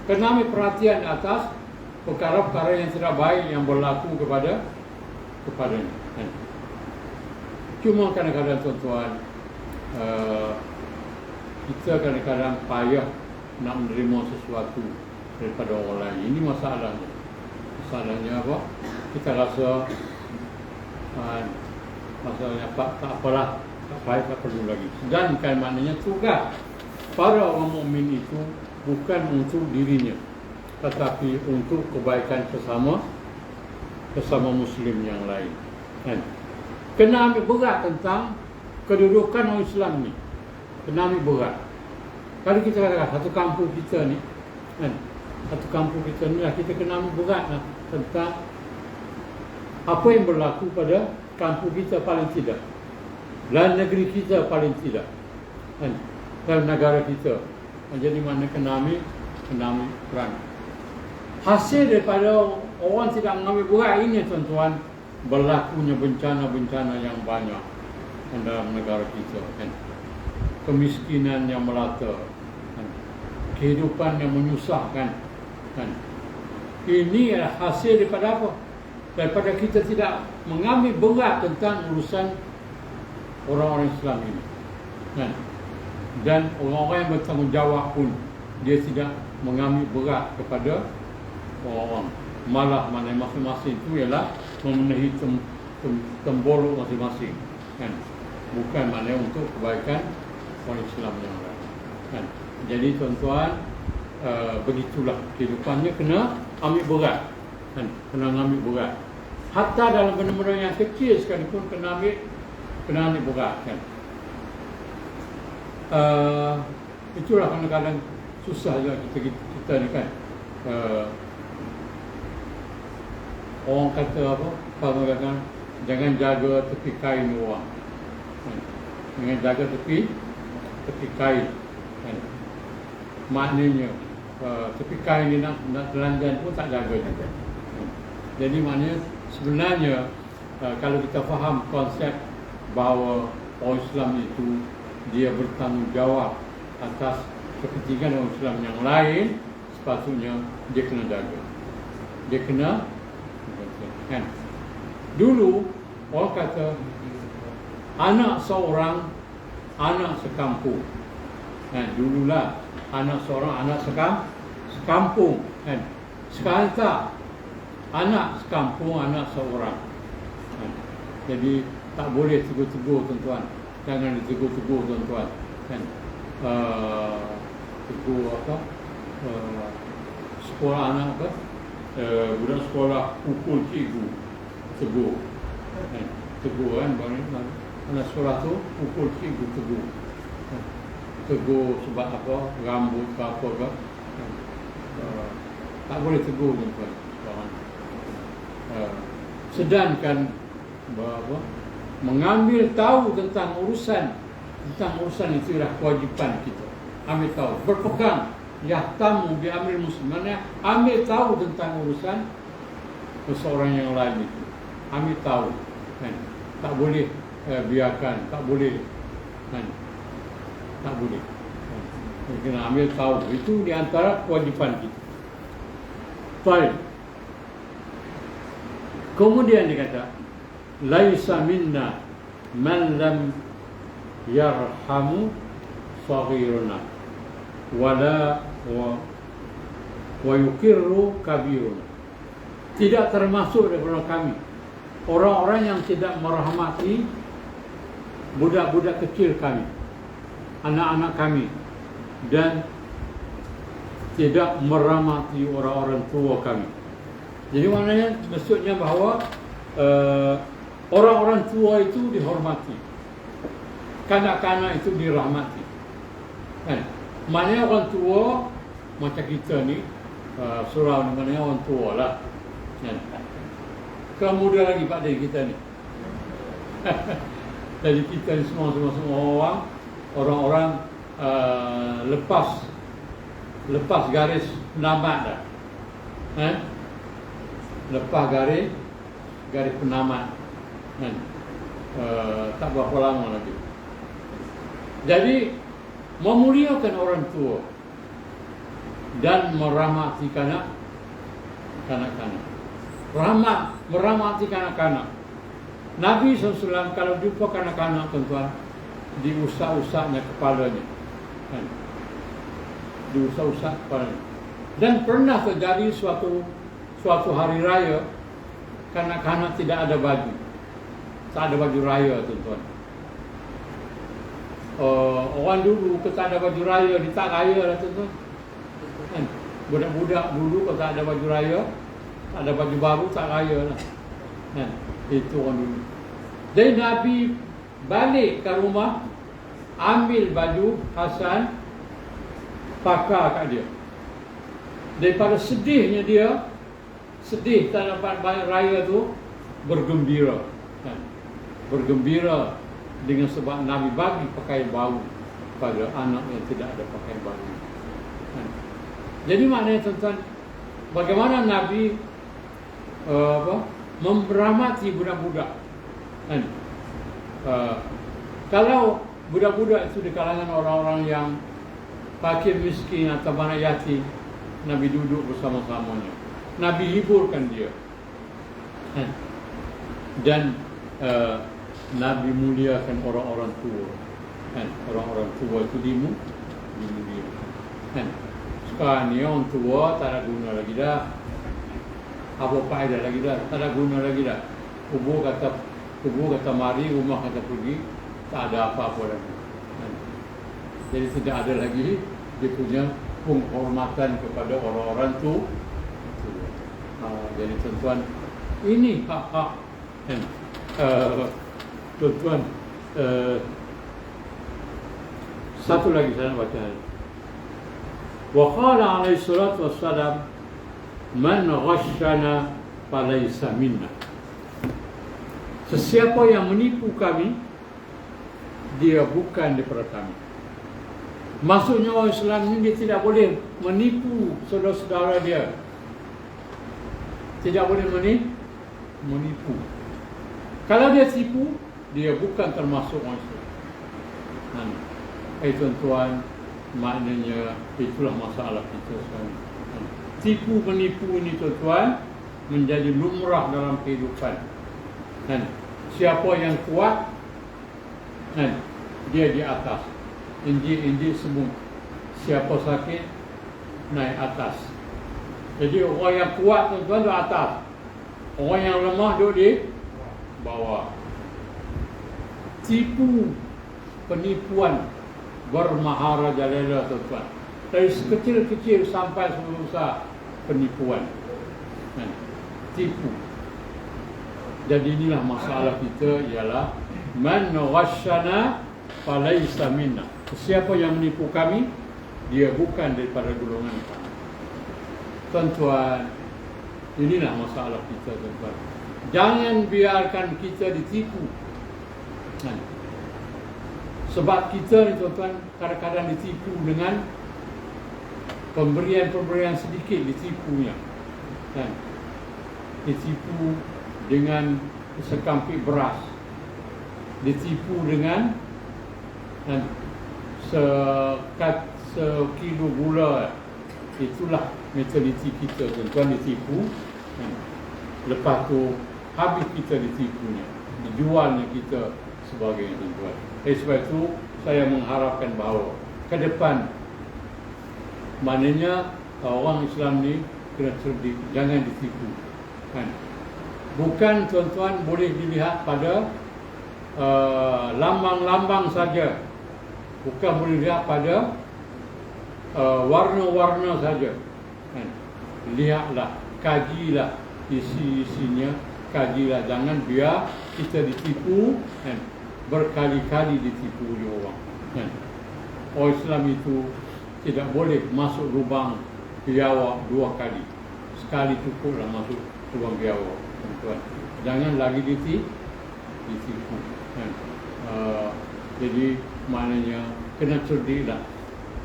[SPEAKER 1] Kena ambil perhatian atas perkara-perkara yang tidak baik yang berlaku kepadanya, kan? Cuma kadang-kadang tuan-tuan, kita kadang-kadang payah nak menerima sesuatu daripada orang lain. Ini masalahnya. Masalahnya apa? Kita rasa masalahnya tak apalah, tak baik, tak perlu lagi. Sedangkan maknanya tugas para orang mukmin itu bukan untuk dirinya, tetapi untuk kebaikan sesama muslim yang lain, kan? Kena ambil berat tentang kedudukan orang Islam ni. Kena ambil berat. Kalau kita katakan satu kampung kita ni, kan? Satu kampung kita ni lah, kita kena ambil berat lah tentang apa yang berlaku pada kampung kita paling tidak, dan negeri kita paling tidak, kan? Dan negara kita. Jadi mana kena ambil peran. Hasil daripada orang tidak mengambil berat ini, tuan-tuan, berlakunya bencana-bencana yang banyak dalam negara kita, kan? Kemiskinan yang melata, kan? Kehidupan yang menyusahkan, kan? Ini adalah hasil daripada apa? Daripada kita tidak mengambil berat tentang urusan orang-orang Islam ini, kan? Dan orang-orang yang bertanggungjawab pun dia tidak mengambil berat kepada orang-orang. Malah mana masing-masing itu ialah memenuhi tembolok masing-masing, kan? Bukan maknanya untuk kebaikan orang Islam yang lain, kan? Jadi tuan-tuan, begitulah kehidupannya, kena ambil berat, kan? Kena ambil berat. Hatta dalam benda-benda yang kecil sekalipun kena ambil berat, kan? Itulah kadang-kadang susah juga kita ni, kan? Orang kata apa? Kadang-kadang jangan jaga tepi kain orang, kan? Jangan jaga tepi kain, kan? Maknanya tepi kain ni nak telanjang pun tak jaga juga, kan? Jadi maknanya sebenarnya kalau kita faham konsep bahawa orang Islam itu dia bertanggungjawab atas kepentingan orang Islam yang lain, sepatutnya dia kena jaga. Dia kena, kan? Dulu orang kata anak seorang, anak sekampung, kan? Dululah anak seorang, anak sekampung, kan? Sekarang tak. anak sekampung, anak seorang. Kan? Jadi tak boleh tegur-tegur tuan-tuan. Jangan ditegur-tegur tuan-tuan. Kan? Tegur apa? Sekolah anak apa? Budak sekolah pukul cikgu. Tegur. Kan? Tegur kan? Anak sekolah tu pukul cikgu tegur. Kan? Tegur sebab apa? Rambut ke apa ke? Kan? Tak boleh tegur tuan-tuan. Sedangkan apa? Mengambil tahu tentang urusan itu ialah kewajipan kita. Ambil tahu, berpegang, yahtamu bi amril muslim, maknanya ambil tahu tentang urusan seseorang yang lain itu. Ambil tahu, kan? Tak boleh biarkan, tak boleh, kan? Tak boleh. Kan? Kena ambil tahu, itu di antara kewajipan kita. Baik. Kemudian dikata, laisa minna man lam yarhamu saghiruna wala wa yuqirru kabiruna. Tidak termasuk daripada kami orang-orang yang tidak merahmati budak-budak kecil kami, anak-anak kami, dan tidak merahmati orang-orang tua kami. Jadi maknanya maksudnya bahawa orang-orang tua itu dihormati, kanak-kanak itu dirahmati. Kan? Maknanya orang tua macam kita ni, surau ni maknanya orang tua lah. Kan? Kalau muda lagi pada kita ni. Jadi kita ni semua orang-orang lepas garis penamat dah. Lepas garis penamat, kan? Tak berapa lama lagi. Jadi memuliakan orang tua dan merahmati kanak-kanak. Merahmati kanak-kanak. Nabi SAW kalau jumpa kanak-kanak, tuan-tuan, diusap-usapnya kepalanya, kan? Diusap-usap kepalanya. Dan pernah terjadi suatu hari raya, kanak-kanak tidak ada baju. Tak ada baju raya, tuan-tuan. Orang dulu kalau tak ada baju raya, dia tak raya lah, tuan-tuan. Kan? Budak-budak dulu kalau tak ada baju raya, tak ada baju baru, tak raya lah. Kan? Itu orang dulu. Jadi Nabi balik ke rumah, ambil baju Hasan, pakar kat dia. Daripada sedihnya dia, sedih tak dapat bayar raya tu, bergembira, kan? Bergembira dengan sebab Nabi bagi pakaian baru pada anak yang tidak ada pakaian baru, kan? Jadi maknanya, tuan-tuan, bagaimana Nabi merahmati budak-budak, kan? Kalau budak-budak itu di kalangan orang-orang yang fakir miskin atau anak yatim, Nabi duduk bersama-samanya, Nabi hiburkan dia, dan Nabi muliakan orang-orang tua, kan? Orang-orang tua itu dimuliakan, kan? Sekarang ni orang tua tak ada guna lagi dah. Apa faedah lagi dah? Tak ada guna lagi dah. Kubur kata mari, rumah kata pergi, tak ada apa-apa lagi, kan? Jadi tidak ada lagi dia punya penghormatan kepada orang-orang tua. Jadi tuan-tuan, ini hak-hak, kan? Tuan-tuan, satu lagi saya nak baca. Wa qala alaihi salatu wassalam, man ghashana falaysa minna. Sesiapa yang menipu kami, dia bukan daripada kami. Maksudnya orang Islam ini dia tidak boleh menipu saudara-saudara dia. Tidak boleh menipu. Kalau dia tipu, dia bukan termasuk orang Islam. Tuan-tuan, maknanya itulah masalah kita sekarang. Tipu menipu ini, tuan-tuan, menjadi lumrah dalam kehidupan. Siapa yang kuat, dia di atas. Injil semua. Siapa sakit, naik atas. Jadi orang yang kuat, tuan-tuan, di atas. Orang yang lemah duduk di bawah. Tipu, penipuan bermaharajalela, tuan-tuan. Dari sekecil-kecil sampai sebesar penipuan. Tipu. Jadi inilah masalah kita, ialah man ghasyana falaysa minna. Siapa yang menipu kami, dia bukan daripada golongan kami. Tuan-tuan, inilah masalah kita, tuan-tuan. Jangan biarkan kita ditipu. Sebab kita ni, tuan-tuan, kadang-kadang ditipu dengan pemberian-pemberian sedikit, ditipunya. Ditipu dengan sekampik beras, ditipu dengan sekilo gula. Itulah mentaliti kita, tuan-tuan, ditipu. Lepas tu habis kita ditipunya, dijualnya kita sebagainya, tuan-tuan. Sebab itu saya mengharapkan bahawa ke depan, maknanya orang Islam ni kena cerdik, jangan ditipu. Bukan, tuan-tuan, boleh dilihat pada lambang-lambang saja. Bukan boleh dilihat pada warna-warna saja. Lihatlah, kajilah isi-isinya, kajilah. Jangan biar kita ditipu, berkali-kali ditipu oleh orang. Orang Islam itu tidak boleh masuk lubang biawak 2 kali. Sekali cukuplah masuk lubang biawak, tuan-tuan. Jangan lagi ditipu. Jadi maknanya kena cerdiklah,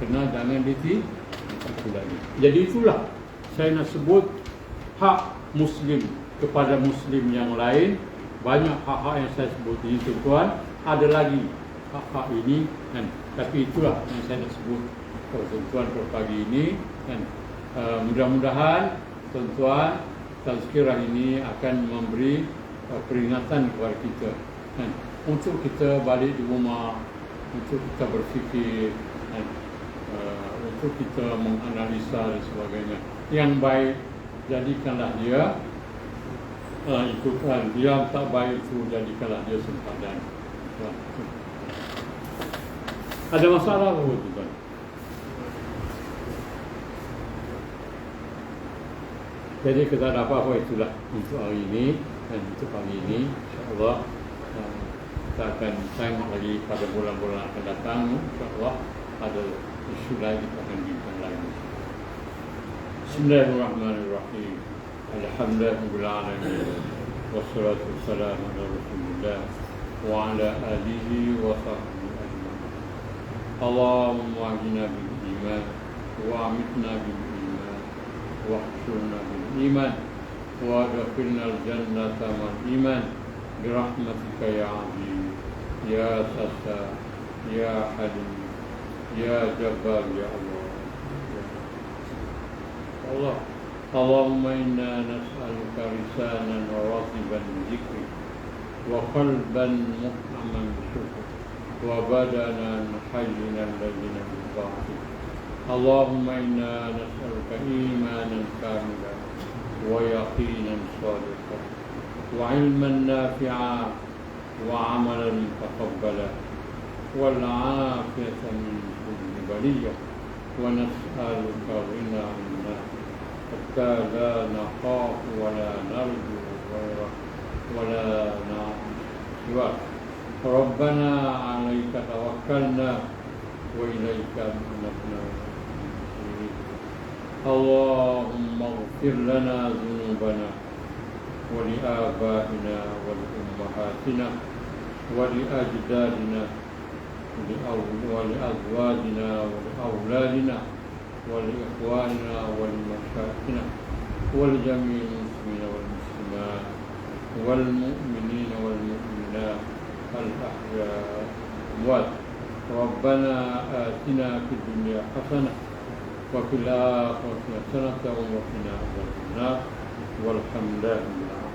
[SPEAKER 1] kena jangan ditipu lagi. Jadi itulah saya nak sebut hak Muslim kepada Muslim yang lain. Banyak hak-hak yang saya sebut ini, tuan-tuan. Ada lagi hak-hak ini, tapi itulah yang saya nak sebut tuan-tuan pada pagi ini. Mudah-mudahan, tuan-tuan, tazkirah ini akan memberi peringatan kepada kita, untuk kita balik di rumah, untuk kita berfikir, untuk kita menganalisa dan sebagainya. Yang baik, jadikanlah dia ikutan. Yang tak baik itu, jadikanlah dia sempadan. Ada masalah apa, tuan? Jadi kita ada apa-apa, itulah untuk hari ini. Dan untuk pagi ini, insyaAllah kita akan tengok lagi pada bulan-bulan akan datang. InsyaAllah ada isu lain, kita akan bincang lagi. Bismillahirrahmanirrahim. Alhamdulillahirrahmanirrahim. Wassalatu wassalamu ala Rasulullah wa ala alihi wa sahbihi ajma'in. Allahumma ahdina bil iman wa amitna bil iman wa ahshurna bil iman wa adkhilna al jannata mal iman birahmatika ya azim ya sattar ya halim ya jabbar ya Allah. Allah, Allahumma inna nas'aluka lisanan ratiban bizikri wa qalban mu'aman bisyukur wa badanan hayyinan ladina bita'atik. Allahumma inna nas'aluka imanan kamilan wa yaqinan sadiqan wa ilman nafi'an wa amalan taqabbala wal 'afiyatan min kulli baliyah wa nas'aluka ghina 'anna hatta la nakhafu wa la narju ghayrah wa la na'budu siwak. Rabbana 'alaika tawakkalna wa ilaika anabna. Allahumma ighfir lana dhunubana wa li abaina wa li ummahatina wa li ajdadina wa li azwajina wa li awladina wa li ikhwanina wa li masyayikhina wa li jami'il muslimina wal muslimat wal mu'minina wal mu'minat al ahya'i wal amwat. Rabbana atina fid dunya hasanah wa fil akhirati hasanah wa qina adzabannar. Walhamdulillah.